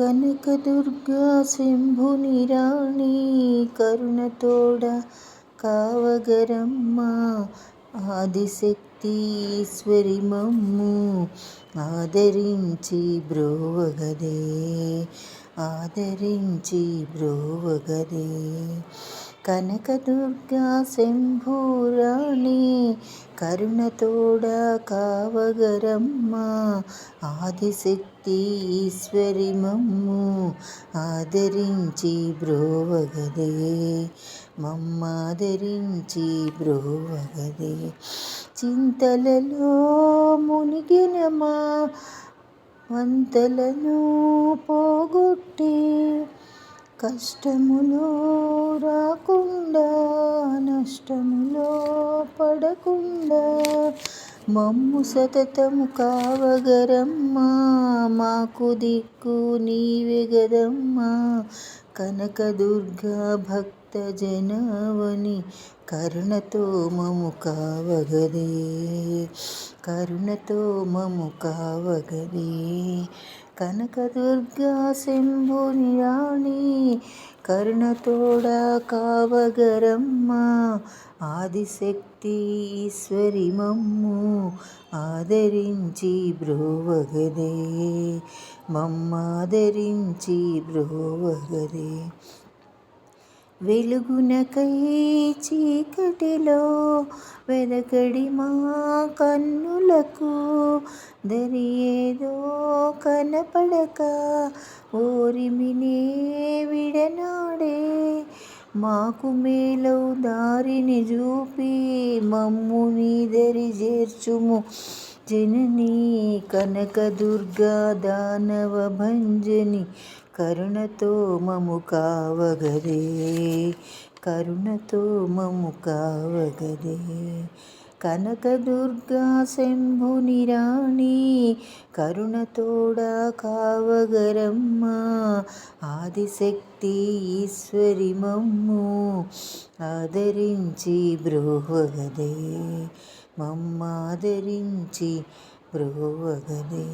కనకదుర్గా శంభుని రాణి కరుణతోడ కావగరమ్మ ఆదిశక్తి ఈశ్వరి మమ్ము ఆదరించి బ్రోవగదే ఆదరించి బ్రోవగదే. కనకదుర్గా శంభురాణి కరుణతోడ కావగరమ్మ ఆదిశక్తి ఈశ్వరి మమ్ము ఆదరించి బ్రోవగదే మమ్మాదరించి బ్రోవగదే. చింతలలో మునిగిన మా వంతలను పోగొట్టి కష్టములో రాకుండా నష్టములో పడకుండా మమ్ము సతతము కావగరమ్మా మాకు దిక్కు నీవే గదమ్మా. కనకదుర్గా భక్త జనవని కరుణతో మము కావగదే కరుణతో మము కావగదే. కనకదుర్గా శంభుని రాణి కరుణతోడ కావగరమ్మ ఆదిశక్తి ఈశ్వరి మమ్ము ఆదరించి బ్రోవగదే మమ్మాదరించి బ్రోవగదే. వెలుగునకై చీకటిలో వెదకడి మా కన్నులకు దరి ఏదో కనపడక ఓరిమినే విడనాడే మాకు మేలవు దారిని చూపి మమ్ము నీదరి చేర్చుము జననీ. కనకదుర్గా దానవ భంజని కరుణతో మము కావగదే కరుణతో మము కావగదే. కనకదుర్గా శంభుని రాణి కరుణతోడ కావగరమ్మ ఆదిశక్తి ఈశ్వరి మమ్ము ఆదరించి బ్రోవగదే మమ్మాదరించి బ్రోవగదే.